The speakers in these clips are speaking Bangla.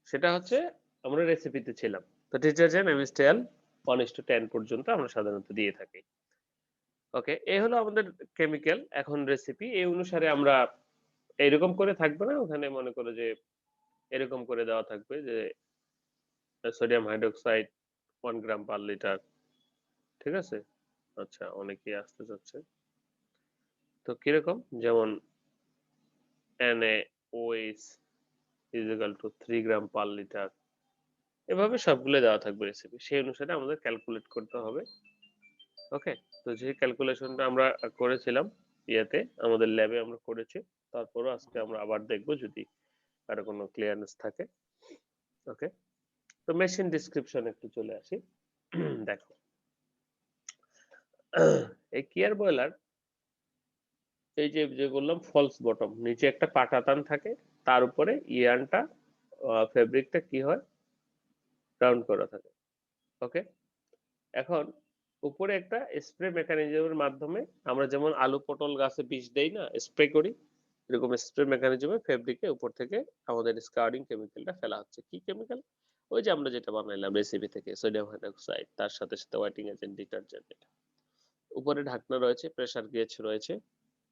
সেটা হচ্ছে আমরা রেসিপিতে ছিলাম। তো ডিটারজেন্ট MSTL 1:10 পর্যন্ত আমরা সাধারণত দিয়ে থাকি। ওকে, এই হলো আমাদের কেমিক্যাল। এখন রেসিপি এই অনুসারে আমরা এরকম করে থাকবে না, ওখানে মনে করো যে এরকম করে দেওয়া থাকবে যে সোডিয়াম হাইড্রোক্সাইড 1 গ্রাম পার লিটার। ঠিক আছে? আচ্ছা, অনেকেই আসতে চাচ্ছে। তো কিরকম? যেমন NaOH is equal to 3 gram per litre. এভাবে সবগুলো দেওয়া থাকবে রেসিপি। সেই অনুসারে আমাদের ক্যালকুলেট করতে হবে। ওকে? তো যে ক্যালকুলেশনটা আমরা করেছিলাম ইয়েতে, আমাদের ল্যাবে আমরা করেছি। তারপরও আজকে আমরা আবার দেখব যদি কারো কোনো ক্লিয়ারনেস থাকে। ওকে? তো মেশিন ডেসক্রিপশন একটু চলে আসি। দেখো। এই কিয়ার বয়লার, এই যে বললাম ফলস বটম, নিচে একটা পাটাতান থাকে, তার উপরে ইয়ার্নটা ফেব্রিকটা কি হয়, রাউন্ড করা থাকে। ওকে, এখন উপরে একটা স্প্রে মেকানিজমের মাধ্যমে আমরা যেমন আলু পটল গাছে বিষ দেই না, স্প্রে করি, এরকম স্প্রে মেকানিজমে ফেব্রিকে উপর থেকে আমাদের স্কার্ডিং কেমিক্যালটা ফেলা হচ্ছে। কি কেমিক্যাল? ওই যে আমরা যেটা বানাইলাম রেসিপি থেকে, সোডিয়াম হাইড্রোক্সাইড, তার সাথে সাথে হোয়াইটিং এজেন্ট, ডিটারজেন্ট। এটা উপরে ঢাকনা রয়েছে, প্রেসার গেজ রয়েছে।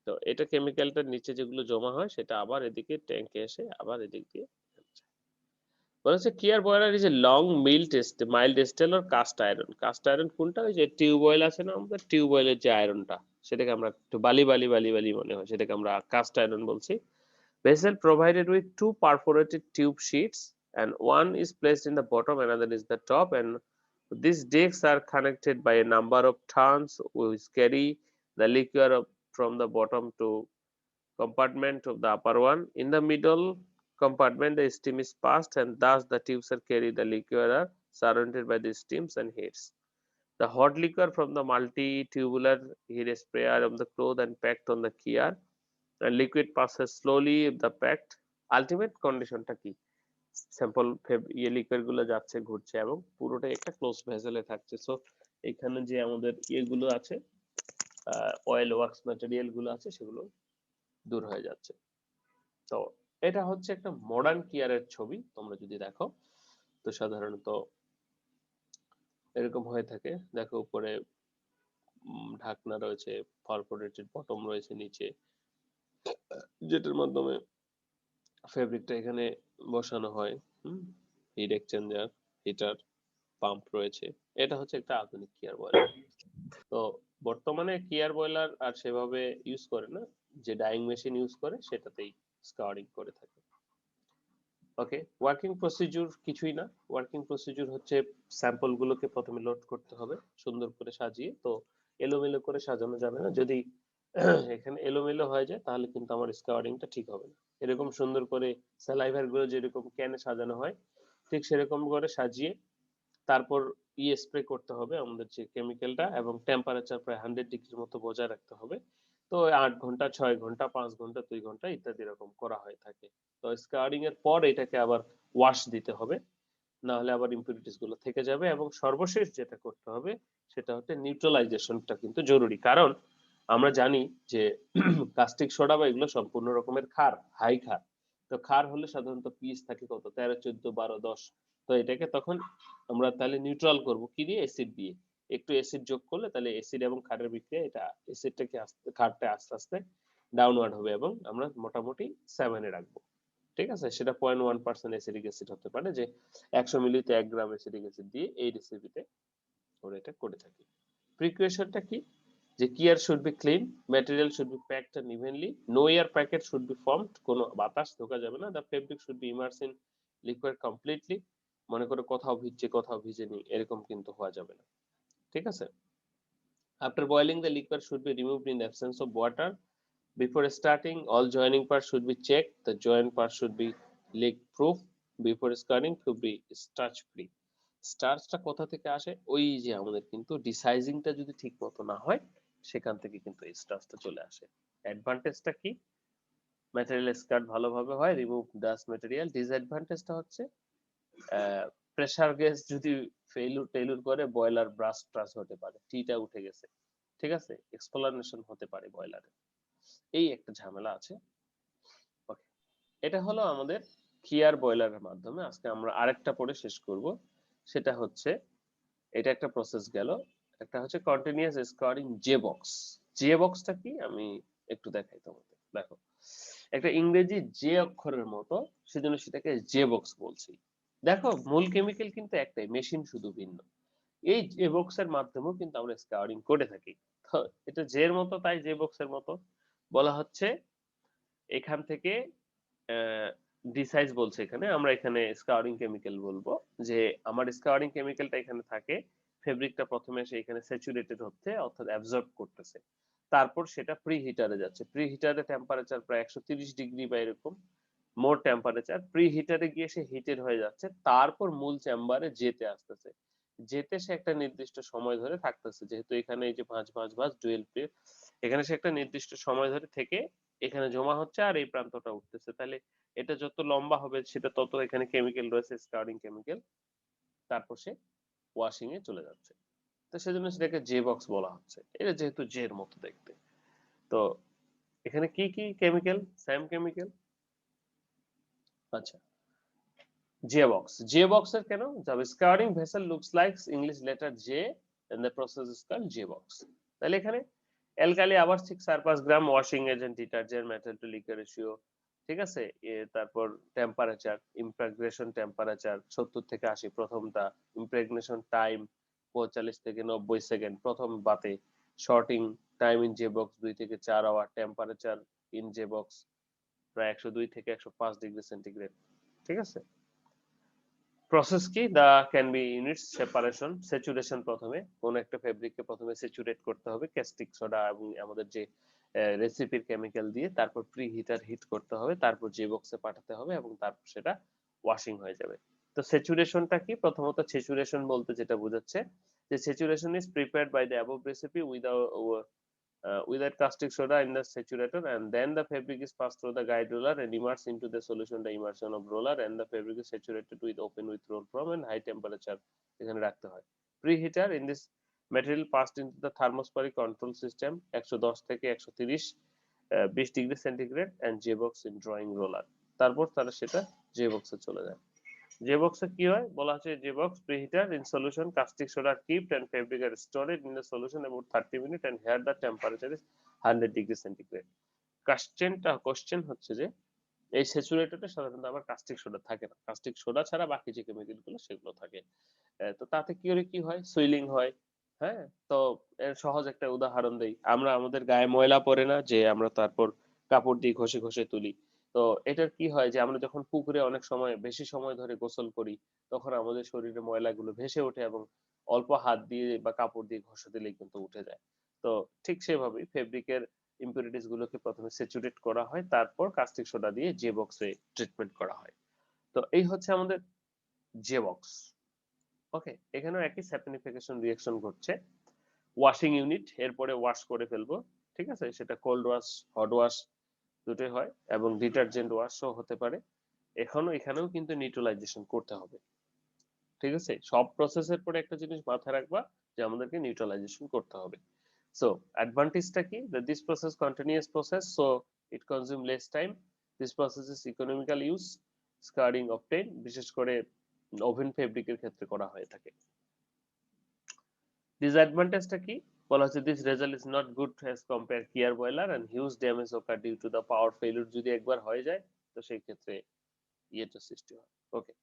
তো এটা কেমিক্যালটার নিচে যেগুলো জমা হয় সেটা আবার এদিকে ট্যাঙ্কে এসে আবার এদিক দিয়ে বলেছে kier boiler is a long mild steel or cast iron. Cast iron কোনটা? ওই যে টিউব অয়েল আছে না আমাদের, টিউব অয়েলের যে আয়রনটা, সেটাকে আমরা একটু বালি বালি বালি বালি মনে হয়, সেটাকে আমরা কাস্ট আয়রন বলছি। Vessel provided with two perforated tube sheets, and one is placed in the bottom, another is the top, and these discs are connected by a number of turns which carry the liquor from the bottom to compartment of the upper one. In the middle compartment, the steam is passed, and thus the tubes are carry the liquor are surrounded by the steams and heats. The hot liquor from the multi-tubular heat sprayer of the cloth and packed on the gear, and liquid passes slowly the packed. Ultimate condition টা কি? স্যাম্পল ইয়ে লিকুইড গুলো যাচ্ছে, ঘুরছে এবং পুরোটাই একটা ক্লোজ ভেসেলে থাকছে। সো এখানে যে আমাদের ইয়েগুলো আছে, অয়েল ওয়াক্স ম্যাটেরিয়াল গুলো আছে, সেগুলো দূর হয়ে যাচ্ছে। তো এটা হচ্ছে একটা মডার্ন কিয়ারের ছবি। তোমরা যদি দেখো তো সাধারণত এরকম হয়ে থাকে। দেখো উপরে ঢাকনা রয়েছে, পারফোরেটেড বটম রয়েছে নিচে, যেটার মাধ্যমে ফেব্রিকটা এখানে বসানো হয়। হিট এক্সচেঞ্জার, হিটার, পাম্প রয়েছে। এটা হচ্ছে একটা আধুনিক কিয়ার বয়লার। তো বর্তমানে কিয়ার বয়লার আর সেভাবে ইউজ করে না, যে ডাইং মেশিন ইউজ করে সেটাতেই স্কাউরিং করে থাকে। ওকে, ওয়ার্কিং প্রসিডিউর কিছুই না। ওয়ার্কিং প্রসিডিউর হচ্ছে স্যাম্পল গুলোকে প্রথমে লোড করতে হবে সুন্দর করে সাজিয়ে। তো এলোমেলো করে সাজানো যাবে না। যদি এখানে এলোমেলো হয়ে যায় তাহলে কিন্তু আমার স্কাউরিংটা ঠিক হবে না। এরকম সুন্দর করে স্যালাইভার গুলো যেরকম ক্যানে সাজানো হয়, ঠিক সেরকম করে সাজিয়ে তারপর স্প্রে করতে হবে আমাদের যে কেমিক্যালটা, এবং টেম্পারেচার প্রায় 100 ডিগ্রির মতো বজায় রাখতে হবে। তো 8 ঘন্টা, 6 ঘন্টা, 5 ঘন্টা, 2 ঘন্টা ইত্যাদি এরকম করা হয়ে থাকে। তো স্কারিং এর পর এটাকে আবার ওয়াশ দিতে হবে, না হলে আবার ইম্পিউরিটিস গুলো থেকে যাবে। এবং সর্বশেষ যেটা করতে হবে সেটা হচ্ছে নিউট্রালাইজেশনটা কিন্তু জরুরি, কারণ আমরা জানি যে কাস্টিক সোডা বা এগুলো সম্পূর্ণ রকমের ক্ষার, হাই ক্ষার। তো ক্ষার হলে সাধারণত পিএইচ থাকে কত, 13, 14, 12, 10। তো এটাকে তখন আমরা তাহলে নিউট্রাল করব কি দিয়ে? অ্যাসিড দিয়ে। একটু অ্যাসিড যোগ করলে তাহলে অ্যাসিড এবং ক্ষারের বিক্রিয়া, এটা অ্যাসিডটাকে ক্ষারটা আস্তে আস্তে ডাউনওয়ার্ড হবে এবং আমরা মোটামুটি 7 এ রাখবো। ঠিক আছে? সেটা 0.1% অ্যাসিডিক অ্যাসিড হতে পারে, যে 100 মিলিতে 1 গ্রাম অ্যাসিডিক অ্যাসিড দিয়ে এই রেসিপিতে আমরা এটা করে থাকি। প্রিকুয়েশনটা কি? যে kier should be clean, material should be packed and evenly, no air packet should be formed, কোনো বাতাস ঢোকা যাবে না। The fabric should be immerse in liquid completely, মনে করে কোথাও ভিজছে কোথাও ভিজেনি এরকম কিন্তু হওয়া যাবে না। ঠিক আছে? After boiling the liquid should be removed in absence of water. Before starting, all joining parts should be checked. The joint part should be leak proof. Before scarring should be starch free. স্টার্চটা কোথা থেকে আসে? ওই যে আমাদের কিন্তু ডিসাইজিংটা যদি ঠিক মতো না হয় সেখান থেকে কিন্তু এই স্টার্চটা চলে আসে। অ্যাডভান্টেজটা কি? ম্যাটেরিয়াল স্কার্ট ভালোভাবে হয়, রিমুভ ডাস্ট ম্যাটেরিয়াল। ডিসঅ্যাডভান্টেজটা হচ্ছে প্রেসার গ্যাস যদি টেইলুর করে বয়লার ব্রাস্ট ট্রাস হতে পারে, টিটা উঠে গেছে। ঠিক আছে? এক্সপ্লোনেশন হতে পারে বয়লারে, এই একটা ঝামেলা আছে। ওকে, এটা হলো আমাদের কিয়ার বয়লারের মাধ্যমে আজকে আমরা আরেকটা পড়ে শেষ করব। সেটা হচ্ছে, এটা একটা প্রসেস গেল, একটা হচ্ছে continuous squaring J box. J বক্সটা কি আমি একটু দেখাই তোমাকে। দেখো, একটা ইংরেজি জে অক্ষরের মতো, সেজন্য সেটাকে জে বক্স বলছি। দেখো, মূল কেমিক্যাল কিন্তু একটাই, মেশিন শুধু ভিন্ন। এই জে বক্সের মাধ্যমেও কিন্তু আমরা স্কোয়ারিং করে থাকি। তো এটা জে এর মতো, তাই জে বক্সের মতো বলা হচ্ছে। এখান থেকে ডিসাইজ বলছে, এখানে আমরা এখানে স্কাউরিং কেমিক্যাল বলবো, যে আমার স্কাউরিং কেমিক্যালটা এখানে থাকে। ফেব্রিকটা প্রথমে এসে এখানে স্যাচুরেটেড হচ্ছে, অর্থাৎ অ্যাবজর্ব করতেছে। তারপর সেটা প্রি হিটারে যাচ্ছে। প্রি হিটারে টেম্পারেচার প্রায় 130 ডিগ্রি বা এরকম মোর টেম্পারেচার। প্রি হিটারে গিয়ে সে হিটেড হয়ে যাচ্ছে, তারপর মূল চেম্বারে যেতে আসতেছে। যেতে সে একটা নির্দিষ্ট সময় ধরে থাকতেছে, যেহেতু এখানে এই যে ভাঁজ ভাঁজ ভাঁজ ডুয়েল প্রি, এখানে সে একটা নির্দিষ্ট সময় ধরে থেকে এখানে জমা হচ্ছে আর এই প্রান্তটা উঠতেছে। তাহলে এটা যত লম্বা হবে সেটা তত এখানে কেমিক্যাল রয়েছে, স্কাউরিং কেমিক্যাল। তারপর সে ওয়াশিং এ চলে যাচ্ছে। তো সেজন্য সেটাকে জে বক্স বলা হচ্ছে, এটা যেহেতু জে এর মতো দেখতে। তো এখানে কি কি কেমিক্যাল, সেম কেমিক্যাল। আচ্ছা, জে বক্স, জে বক্স এর কেন, the scouring vessel looks like English letter J and the process is called J box। তাহলে এখানে অ্যালকালি আবার 6 আর 5 gram washing agent, detergent, metal to liquor ratio, ঠিক আছে। তারপর টেম্পারেচার, ইমপ্রেগনেশন টেম্পারেচার 70 থেকে 80 প্রথমটা, ইমপ্রেগনেশন টাইম 45 থেকে 90 সেকেন্ড প্রথম বাতে, shorting time in J box 2 থেকে 4 hour, temperature in J box প্রায় 102 থেকে 105 ডিগ্রি সেন্টিগ্রেড, ঠিক আছে। প্রসেস কি, the can be units separation, saturation, প্রথমে কোন একটা ফেব্রিককে প্রথমে স্যাচুরেট করতে হবে ক্যাস্টিক সোডা এবং আমাদের যে রেসিপির কেমিক্যাল দিয়ে, তারপর প্রি হিটার হিট করতে হবে, তারপর যে বক্সে পাঠাতে হবে এবং তারপর সেটা ওয়াশিং হয়ে যাবে। তো স্যাচুরেশনটা কি, প্রথমত স্যাচুরেশন বলতে যেটা বোঝাচ্ছে, যে saturation is prepared by the above recipe without caustic soda in the saturator, and then the fabric is passed through the guide roller and immersed into the solution. The immersion of roller and the fabric is saturated with open with roll from and high temperature এখানে রাখতে হয়। Preheater in this material passed into the thermospheric control system 110 থেকে 130 20 degree centigrade and J-box in drawing roller। তারপর তারা সেটা J-box এ চলে যায়। যে বক্সে কি হয় বলা হচ্ছে, যে box preheater in solution caustic soda keeped and fabric are stored in the solution about 30 minute and here the temperature is 100 degree centigrade. Question হচ্ছে যে এই স্যাচুরেটেডে সাধারণত আবার কাস্টিক সোডা থাকে না, কাস্টিক সোডা ছাড়া বাকি যে কেমিক্যাল গুলো সেগুলো থাকে। তো তাতে কি করে কি হয়, সুইলিং হয়। হ্যাঁ, তো এর সহজ একটা উদাহরণ দেই, আমরা আমাদের গায়ে ময়লা পড়ে না, যে আমরা তারপর কাপড় দিয়ে ঘষে ঘষে তুলি। তো এটার কি হয়, যে আমরা যখন পুকুরে অনেক সময় বেশি সময় ধরে গোসল করি, তখন আমাদের শরীরে ময়লাগুলো ভেসে ওঠে এবং অল্প হাত দিয়ে বা কাপড় দিয়ে ঘষে দিলেই কিন্তু উঠে যায়। তো ঠিক সেভাবেই ফেব্রিকের ইম্পিউরিটিস গুলোকে প্রথমে স্যাচুরেট করা হয়, তারপর কাস্টিক সোডা দিয়ে জে বক্সে ট্রিটমেন্ট করা হয়। তো এই হচ্ছে আমাদের জে বক্স। ওকে, এখানেও একই স্যাপনিফিকেশন রিঅ্যাকশন ঘটছে। ওয়াশিং ইউনিট, এরপরে ওয়াশ করে ফেলবো, ঠিক আছে, সেটা কোল্ড ওয়াশ, হট ওয়াশ দুটোই হয় এবং ডিটারজেন্ট ওয়াশও হতে পারে। এখানেও কিন্তু নিউট্রালাইজেশন করতে হবে, ঠিক আছে। সব প্রসেসের পরে একটা জিনিস মাথায় রাখবা, যে আমাদেরকে নিউট্রালাইজেশন করতে হবে। সো অ্যাডভান্টেজটা কি, this process continuous process, so it consume less time, this process is economical use, scarring obtain, বিশেষ করে ওভেন ফেব্রিকের ক্ষেত্রে করা হয়ে থাকে। ডিসঅ্যাডভান্টেজটা কি বলা হচ্ছে, this result is not good as compare kier boiler and huge damage occur due to the power failure. যদি একবার হয়ে যায় তো সেই ক্ষেত্রে ইয়েটা সৃষ্টি হয়। ওকে,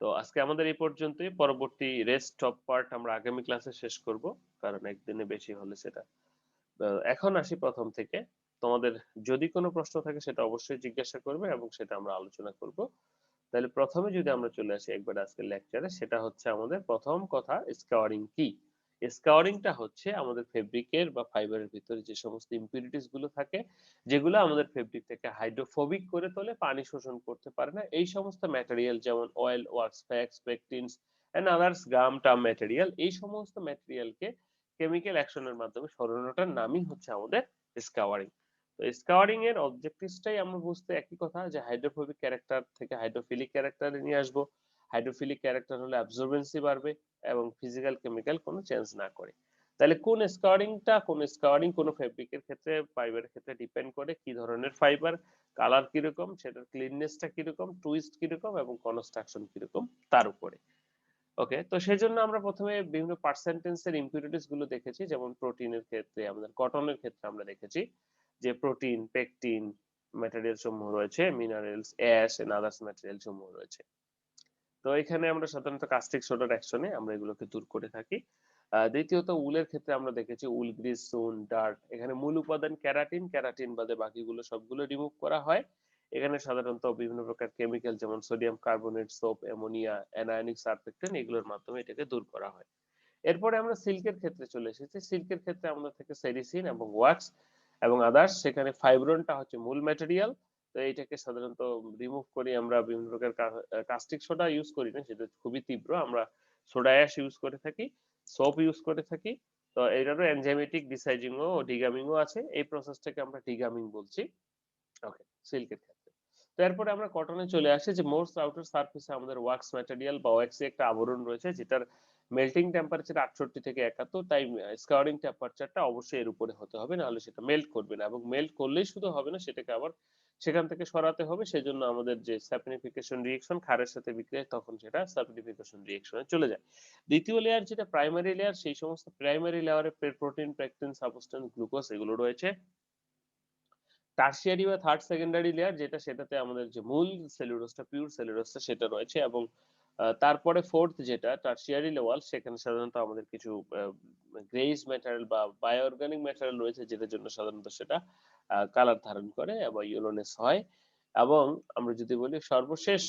তো আজকে আমাদের এই পর্যন্তই। পরবর্তী রেস্ট অফ পার্ট আমরা আগামী ক্লাসে শেষ করব, কারণ একদিনে বেশি হলে সেটা। এখন আসি প্রথম থেকে। তোমাদের যদি কোনো প্রশ্ন থাকে সেটা অবশ্যই জিজ্ঞাসা করবে এবং সেটা আমরা আলোচনা করব। তাহলে প্রথমে যদি আমরা চলে আসি একবার আজকের লেকচারে, সেটা হচ্ছে আমাদের প্রথম কথা, স্কাওয়ারিং কি। স্কাওয়ারিংটা হচ্ছে আমাদের ফেব্রিকের বা ফাইবারের ভিতরে যে সমস্ত ইম্পিউরিটিস গুলো থাকে, যেগুলো আমাদের ফেব্রিকটাকে হাইড্রোফোবিক করে তোলে, পানি শোষণ করতে পারে না, এই সমস্ত ম্যাটেরিয়াল, যেমন oil, wax, fats, pectins and others gum টাম ম্যাটেরিয়াল, এই সমস্ত ম্যাটেরিয়ালকে কেমিক্যাল অ্যাকশনের মাধ্যমে সরানোটার নামই হচ্ছে আমাদের স্কাওয়ারিং। তো স্কাওয়ারিং এর অবজেক্টিভসটাই আমরা বুঝতে একই কথা, যে হাইড্রোফোবিক ক্যারেক্টার থেকে হাইড্রোফিলিক ক্যারেক্টারে নিয়ে আসবো। হাইড্রোফিলিক ক্যারেক্টার হলে অ্যাবজর্বেন্সি বাড়বে এবং ফিজিক্যাল কেমিক্যাল কোনো চেঞ্জ না করে। তাহলে কোন স্কাওয়ারিং কোন ফেব্রিকের ক্ষেত্রে, ফাইবারের ক্ষেত্রে ডিপেন্ড করে কি ধরনের ফাইবার, কালার কিরকম, সেটার ক্লিননেসটা কিরকম, টুইস্ট কিরকম এবং কনস্ট্রাকশন কিরকম তার উপরে। ওকে, তো সেজন্য আমরা প্রথমে বিভিন্ন পার্সেন্টেন্সের ইম্পিউরিটিস গুলো দেখেছি, যেমন প্রোটিনের ক্ষেত্রে, আমাদের কটনের ক্ষেত্রে আমরা দেখেছি যে প্রোটিন, পেকটিন ম্যাটেরিয়াল সমূহ রয়েছে, minerals, ash and others material সমূহ রয়েছে। তো এখানে আমরা সাধারণত কাস্টিক সোডার অ্যাকশনে আমরা এগুলোকে দূর করে থাকি। দ্বিতীয়ত উলের ক্ষেত্রে আমরা দেখেছি উল গ্রিস, সুন, ডার্ট, এখানে মূল উপাদান ক্যারাটিন, ক্যারাটিন বাদে বাকিগুলো সবগুলো রিমুভ করা হয়। এখানে সাধারণত বিভিন্ন প্রকার কেমিক্যাল যেমন sodium carbonate, soap, ammonia, anionic surfactant এগুলোর মাধ্যমে এটাকে দূর করা হয়। এরপরে আমরা সিল্কের ক্ষেত্রে চলে এসেছি। সিল্কের ক্ষেত্রে আমরা থেকে সেরিসিন এবং ওয়াক্স এবং আদার্স, সেখানে ফাইব্রনটা হচ্ছে মূল ম্যাটেরিয়াল। তো এইটাকে সাধারণত রিমুভ করি আমরা বিভিন্ন প্রকার কাস্টিক সোডা ইউজ করি না, সেটা খুবই তীব্র, আমরা সোডা অ্যাশ ইউজ করে থাকি, সোপ ইউজ করে থাকি। তো এটারও এনজাইমেটিক ডিসাইজিং ও ডিগামিং ও আছে, এই প্রসেসটাকে আমরা ডিগামিং বলছি। ওকে, সিল্কের ক্ষেত্রে। তো এরপরে আমরা কটনে চলে আসি যে মোস্ট আউটার সারফেসে আমাদের ওয়াক্স ম্যাটেরিয়াল বা ওয়াক্সে একটা আবরণ রয়েছে, যেটার মেল্টিং টেম্পারেচার 68 থেকে 71, তাই স্কাউরিং টেম্পারেচারটা অবশ্যই এর উপরে হতে হবে, নাহলে সেটা মেল্ট করবে না, এবং মেল্ট করলেই শুধু হবে না, সেটাকে আবার সেখান থেকে সরাতে হবে। সেজন্য আমাদের যে স্যাপিনিফিকেশন রিঅ্যাকশন ক্ষারের সাথে বিক্রিয়া, তখন সেটা স্যাপিনিফিকেশন রিঅ্যাকশনে চলে যায়। দ্বিতীয় লেয়ার যেটা প্রাইমারি লেয়ার, সেই সমস্ত প্রাইমারি লেয়ারে প্রোটিন, পেকটিন, সাবস্টেন্স, গ্লুকোজ এগুলো রয়েছে। টারশিয়ারি বা থার্ড সেকেন্ডারি লেয়ার যেটা, সেটাতে আমাদের যে মূল সেলুলোজটা, পিওর সেলুলোজটা সেটা রয়েছে, এবং তারপরে ফোর্থ যেটা টারশিয়ারি লেভেল, সেখানে সাধারণত আমাদের কিছু গ্রেইজ ম্যাটেরিয়াল বা বায়ো অর্গানিক ম্যাটেরিয়াল রয়েছে, যেটার জন্য সাধারণত সেটা কালার ধারণ করে বা ইয়েলোনেস হয়। এবং আমরা যদি বলি সর্বশেষ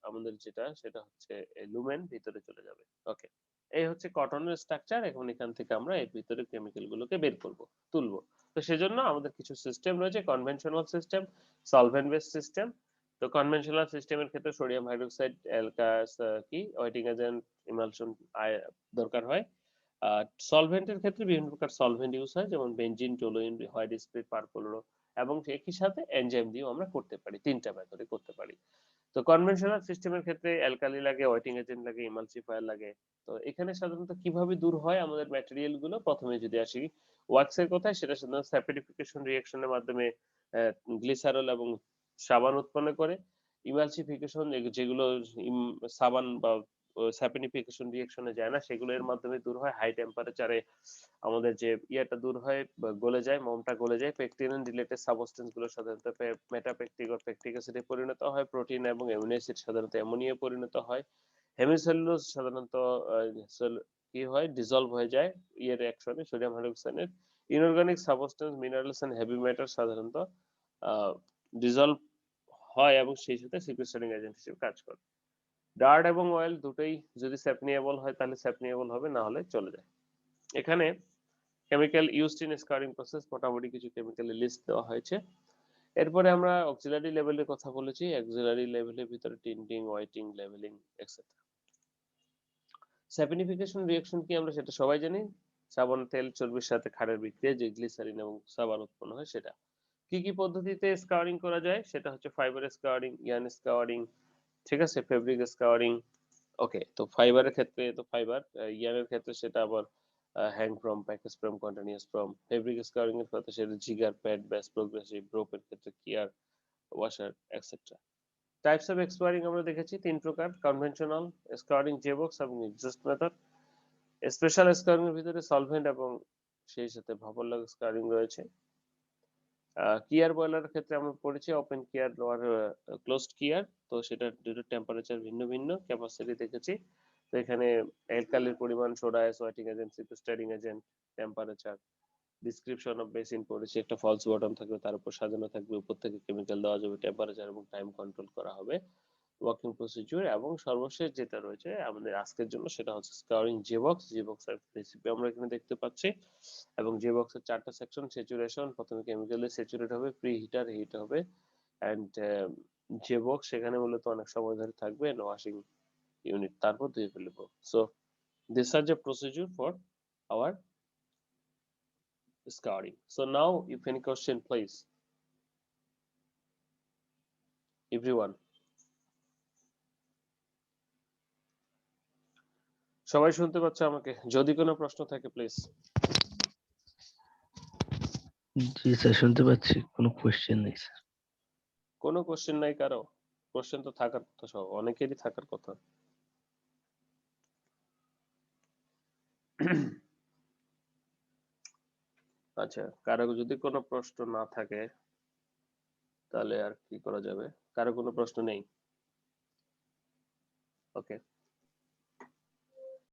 আমাদের যেটা, সেটা হচ্ছে লুমেন ভিতরে চলে যাবে। ওকে, এই হচ্ছে কটনের স্ট্রাকচার। এখন এখান থেকে আমরা এর ভিতরে কেমিক্যাল গুলোকে বের করব, তুলবো। তো সেজন্য আমাদের কিছু সিস্টেম রয়েছে, conventional system, solvent base system. তো কনভেনশনাল সিস্টেমের ক্ষেত্রে সোডিয়াম হাইড্রোক্সাইড, অ্যালকাস কি হোয়াইটিং এজেন্ট, ইমালশন দরকার হয়। আর সলভেন্টের ক্ষেত্রে বিভিন্ন প্রকার সলভেন্ট ইউজ হয়, যেমন বেনজিন, টলুইন, হোয়াইট স্প্রিট, পারক্লোরো, এবং একই সাথে এনজাইম দিয়েও আমরা করতে পারি, তিনটা মেথডে করতে পারি। তো কনভেনশনাল সিস্টেমের ক্ষেত্রে অ্যালকালি লাগে, হোয়াইটিং এজেন্ট লাগে, ইমালসিফায়ার লাগে। তো এখানে সাধারণত কিভাবে দূর হয় আমাদের ম্যাটেরিয়াল গুলো, প্রথমে যদি আসি ওয়াক্স এর কথায়, সেটা সাধারণত স্যাপিডিফিকেশন রিঅ্যাকশনের মাধ্যমে গ্লিসারল এবং সাবান উৎপন্ন করে। ইমালসিফিকেশন যেগুলো সাবান বা স্যাপিনিফিকেশন রিঅ্যাকশনে যায় না, সেগুলো এর মাধ্যমে দূর হয়। হাই টেম্পারেচারে আমাদের যে ইয়েটা দূর হয়, গলে যায়, মোমটা গলে যায়। পেকটিন রিলেটেড সাবস্টেন্স গুলো সাধারণত মেটাপেকটিক ও পেকটিক অ্যাসিডে পরিণত হয়। প্রোটিন এবং অ্যামিনো অ্যাসিড সাধারণত অ্যামোনিয়া পরিণত হয়। হেমিসেলুলোজ সাধারণত কি হয়, ডিজলভ হয়ে যায় ইয়ের অ্যাকশনে, সোডিয়াম হাইড্রোক্সাইডের। Inorganic substance, minerals and heavy metal সাধারণত ডিজলভ হয় এবং সেই সাথে সিকুয়েস্ট্রেটিং এজেন্ট হিসেবে কাজ করে। ডার্ট এবং অয়েল দুটোই যদি স্যাপনিয়েবল হয় তাহলে স্যাপনিয়েবল হবে, না হলে চলে যায়। এখানে chemical used in scarring process মোটামুটি কিছু কেমিক্যালের লিস্ট দেওয়া হয়েছে। এরপরে আমরা অক্সিলারি লেভেলের কথা বলেছি। অক্সিলারি লেভেলের ভিতরে tinting, whitening, leveling etcetera. স্যাপিনিফিকেশন reaction কি আমরা সেটা সবাই জানি, সাবান তেল চর্বির সাথে ক্ষারের বিক্রিয়া যে গ্লিসারিন এবং সাবান উৎপন্ন হয় সেটা। কি কি পদ্ধতিতে স্কারিং করা যায়, সেটা হচ্ছে ফাইবার স্কারিং, ইয়ান স্কারিং, ঠিক আছে, ফেব্রিক স্কারিং। ওকে, তো ফাইবারের ক্ষেত্রে তো ফাইবার, ইয়ানের ক্ষেত্রে সেটা আবার hank form, package form, continuous form. Fabric scouring এর ক্ষেত্রে সেটা জিগার, প্যাড, ব্যাস, প্রোগ্রেসিভ। রোপের ক্ষেত্রে kier, washer etcetera. Types of scouring আমরা দেখেছি তিন প্রকার, কনভেনশনাল স্কোয়ারিং, জেবক্স এবং এক্সস্ট মেথড। স্পেশাল স্কোয়ারিং এর ভিতরে সলভেন্ট এবং সেই সাথে ভাপর স্কোয়ারিং রয়েছে। কিয়ার বয়লারের ক্ষেত্রে আমরা পড়েছি ওপেন কিয়ার, লোয়ার ক্লোজড কিয়ার। তো সেটা দুটো টেম্পারেচার ভিন্ন ভিন্ন, ক্যাপাসিটি দেখেছি। তো এখানে অ্যালকালির পরিমাণ, soda ash, whitening agent, sequestering agent, temperature, description of basin পড়েছি। একটা ফলস বটম থাকবে, তার উপর সাজানো থাকবে, উপর থেকে কেমিক্যাল দেওয়া যাবে, টেম্পারেচার এবং টাইম কন্ট্রোল করা হবে, ওয়ার্কিং প্রসিডিউর। এবং সর্বশেষ যেটা রয়েছে আমাদের আজকের জন্য, সেটা হচ্ছে স্কারিং জেবক্স। জেবক্সের রেসিপি আমরা এখানে দেখতে পাচ্ছি, এবং জেবক্সের চারটা সেকশন। স্যাচুরেশন, প্রথমে কেমিক্যাল দিয়ে স্যাচুরেট হবে, প্রি হিটার হিট হবে, এন্ড জেবক্স সেখানে মূলত অনেক সময় ধরে থাকবে, ওয়াশিং ইউনিট, তারপর ধুয়ে ফেলবো। So this are the procedure for our scouring. So now, if any question, please, everyone. সবাই শুনতে পাচ্ছে আমাকে? যদি কোনো প্রশ্ন থাকে প্লিজ। জি স্যার, শুনতে পাচ্ছি, কোনো কোশ্চেন নেই স্যার। কোনো কোশ্চেন নাই কারো? কোশ্চেন তো থাকার কথা, সব অনেকেরই থাকার কথা। আচ্ছা, কারো যদি কোনো প্রশ্ন না থাকে তাহলে আর কি করা যাবে? কারো কোনো প্রশ্ন নেই? ওকে।